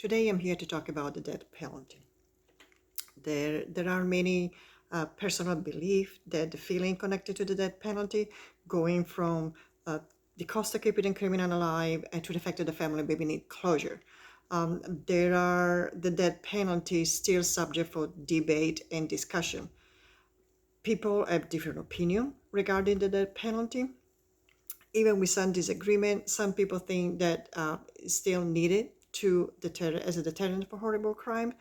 Today I'm here to talk about the death penalty. There are many personal beliefs that the feeling connected to the death penalty, going from the cost of keeping a criminal alive and to the fact that the family maybe need closure. There are the death penalty still subject for debate and discussion. People have different opinion regarding the death penalty. Even with some disagreement, some people think that it's still needed to deter as a deterrent for horrible crime,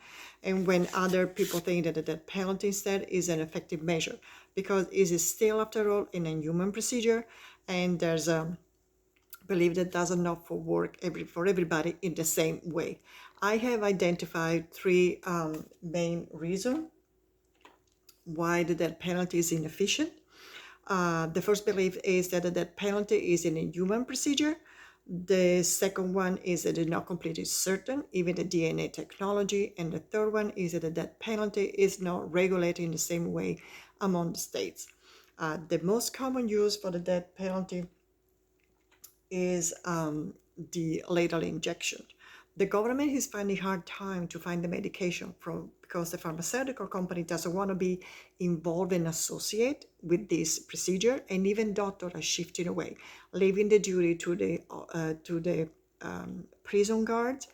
and when other people think that the death penalty instead is an effective measure because it is still, after all, an inhuman procedure, and there's a belief that doesn't not for work for everybody in the same way. I have identified three main reasons why the death penalty is inefficient. The first belief is that the death penalty is an inhuman procedure. The second one is that it's not completely certain, even the DNA technology. And the third one is that the death penalty is not regulated in the same way among the states. The most common use for the death penalty is the lethal injection. The government is finding hard time to find the medication because the pharmaceutical company doesn't want to be involved and associate with this procedure, and even doctors are shifting away, leaving the duty to the prison guards.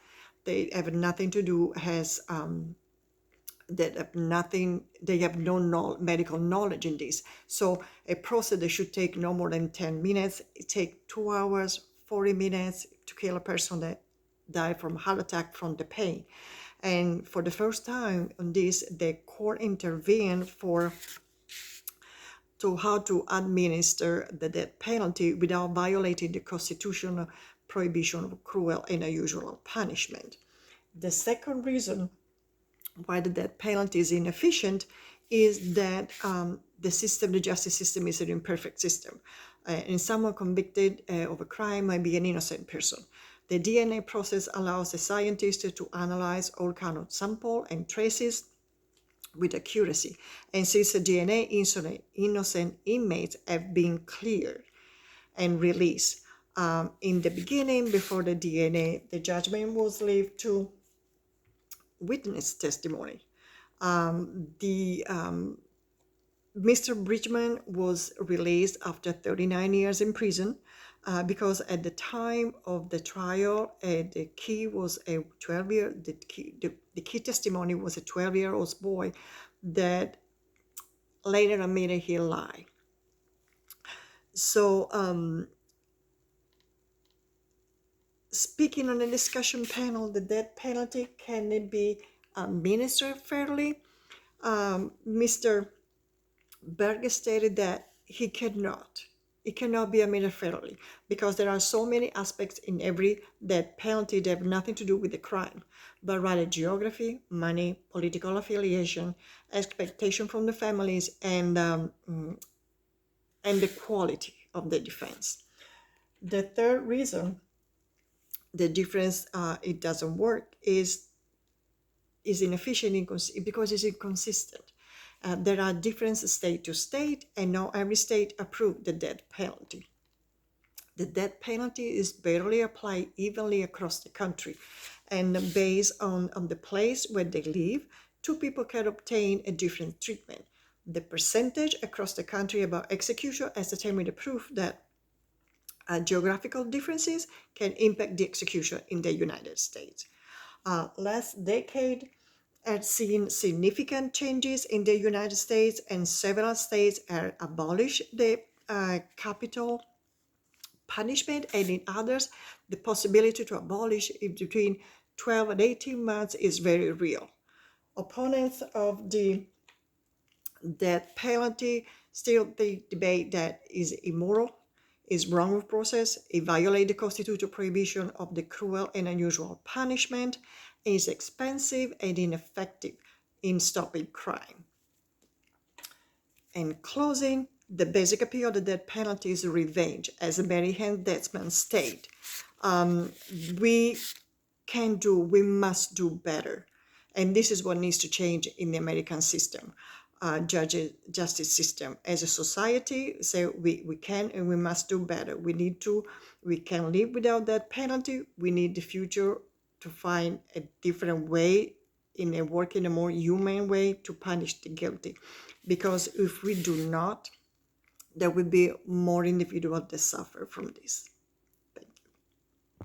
They have nothing to do that have nothing, they have no medical knowledge in this. So a process that should take no more than 10 minutes, it takes 2 hours, 40 minutes to kill a person that died from heart attack from the pain. And for the first time on this, the court intervened to how to administer the death penalty without violating the constitutional prohibition of cruel and unusual punishment. The second reason why the death penalty is inefficient is that the justice system is an imperfect system. And someone convicted of a crime might be an innocent person. The DNA process allows the scientists to analyze all kinds of samples and traces with accuracy. And since the DNA innocent inmates have been cleared and released, in the beginning, before the DNA, the judgment was left to witness testimony. Mr. Bridgman was released after 39 years in prison because at the time of the trial, the key was a 12-year. The key testimony was a 12-year-old boy that later admitted he lied. So, speaking on a discussion panel, the death penalty, can it be administered fairly? Mr. Berger stated that he cannot. It cannot be administered fairly because there are so many aspects in every death penalty that have nothing to do with the crime, but rather geography, money, political affiliation, expectation from the families, and the quality of the defense. The third reason the difference it doesn't work is inefficient because it's inconsistent. There are differences state to state, and not every state approved the death penalty. The death penalty is barely applied evenly across the country, and based on the place where they live, two people can obtain a different treatment. The percentage across the country about execution has determined the proof that geographical differences can impact the execution in the United States. Last decade had seen significant changes in the United States, and several states have abolished the capital punishment, and in others, the possibility to abolish it between 12 and 18 months is very real. Opponents of the death penalty still they debate that is immoral, is wrong with process, it violates the constitutional prohibition of the cruel and unusual punishment, is expensive and ineffective in stopping crime. In closing, the basic appeal of the death penalty is revenge, as Mary Ann Desmond stated. We must do better. And this is what needs to change in the American system, justice system. As a society, say we can and we must do better. We can live without that penalty. We need the future to find a different way work in a more humane way to punish the guilty. Because if we do not, there will be more individuals that suffer from this.